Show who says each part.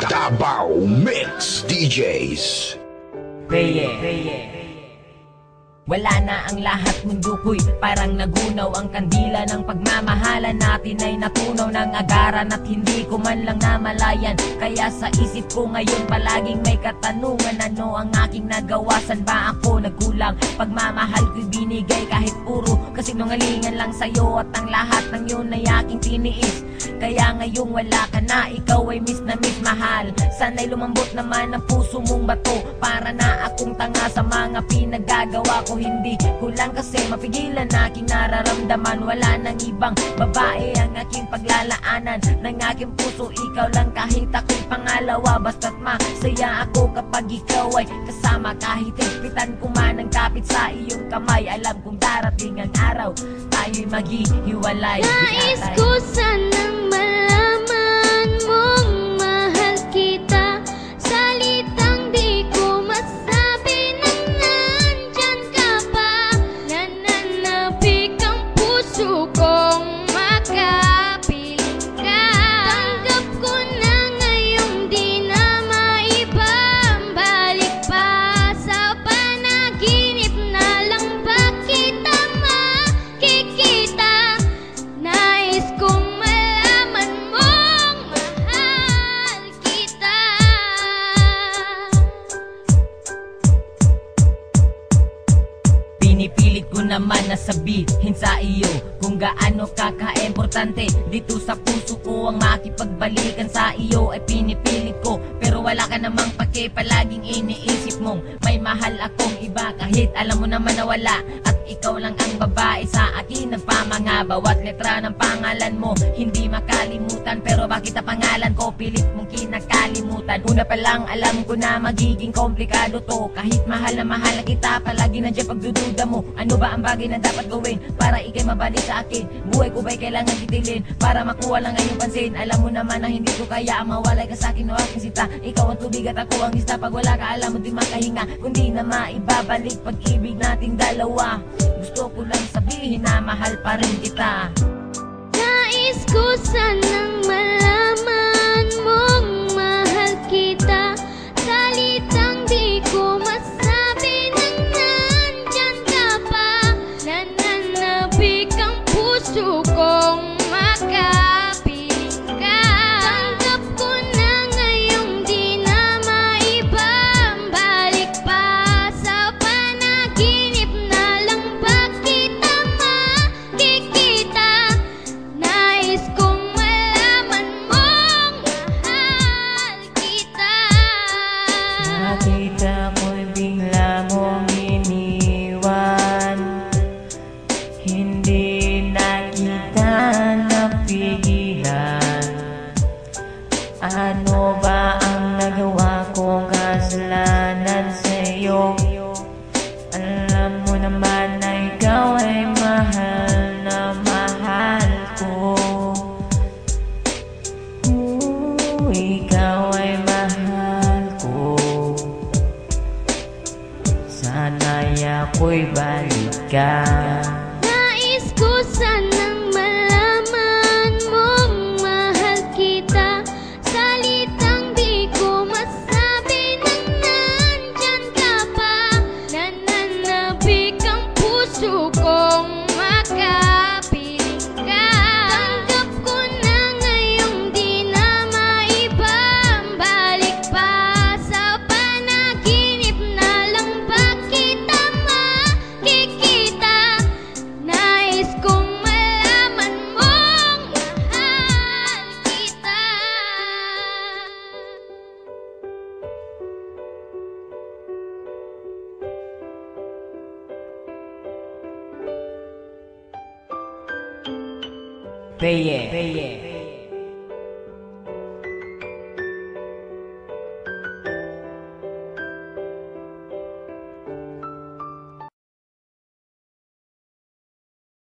Speaker 1: Davao Mix DJs.
Speaker 2: Wala na ang lahat, mundo ko'y parang nagunaw. Ang kandila ng pagmamahalan natin ay natunaw ng agaran at hindi ko man lang namalayan. Kaya sa isip ko ngayon palaging may katanungan, ano ang aking nagawa, saan ba ako nagkulang? Pagmamahal ko'y binigay kahit puro kasinungalingan lang sa'yo, at ang lahat ng yun ay aking tiniis. Kaya ngayong wala ka na, ikaw ay miss na miss mahal. Sana'y lumambot naman ang puso mong bato, para na akong tanga sa mga pinagagawa ko. Hindi ko lang kasi mapigilan aking nararamdaman. Wala nang ibang babae ang aking paglalaanan ng aking puso, ikaw lang kahit ako'y pangalawa. Basta't masaya ako kapag ikaw ay kasama, kahit higpitan ko man ang kapit sa iyong kamay. Alam kong darating ang araw, tayo'y maghihiwalay.
Speaker 3: Nais ko sanang malaman mong mahal kita, salitang di ko masabi na nandyan ka pa. Nananabik ang puso kong makapiling ka. Tanggap ko na ngayong di na maibabalik pa. Sa panaginip na lang ba kita makikita? Nais kong malaman mong mahal kita.
Speaker 2: Pinipilit ko naman na sabihin sa iyo kung gaano kaka-importante dito sa puso ko. Ang makipagbalikan sa iyo ay pinipilit ko, pero wala ka namang pake. Palaging iniisip mong may mahal akong iba, kahit alam mo naman na wala. At ikaw lang ang babae sa akin nagpamanga. Bawat letra ng pangalan mo hindi makalimutan, pero bakit ang pangalan ko pilit mong kinakalimutan? Una pa lang alam ko na magiging komplikado to, kahit mahal na mahal na kita, palagi nandiyan pagdududa mo. Ano ba ang bagay na dapat gawin para ikay mabalik sa akin? Buhay ko ba'y kailangan titilin para makuha lang ang iyong pansin? Alam mo naman na hindi ko kaya ang mawalay ka sa akin o aking sita. Ikaw ang tubig at ako ang isda, pag wala ka alam mo di makahinga, kundi na maibabalik pag-ibig nating dalawa. Gusto ko lang sabihin na mahal pa rin kita.
Speaker 3: Nais ko sanang malaman mong mahal kita, salitang di ko masabi na nandyan ka pa. Nananabik ang puso kong makapiling ka. Tanggap ko na ngayong di na maibabalik pa. Sa panaginip na lang ba kita makikita? Nais kong malaman mong mahal kita.
Speaker 4: Nakita mo'y bigla mong iniwan, hindi na kita napigilan. Ano ba ang nagawa kong kasalanan sa'yo? Alam mo naman na ikaw ay mahal na mahal ko. Ikaw ay mahal ko. Sana'y ako'y balikan.
Speaker 3: Nais ko sanang malaman mong mahal kita, salitang di ko masabi na nandyan ka pa. Nananabik ang puso kong makapiling ka. Tanggap ko na ngayong di na maibabalik pa. Sa panaginip na lang ba kita makikita? Nais kong malaman mong mahal kita.
Speaker 2: Peye.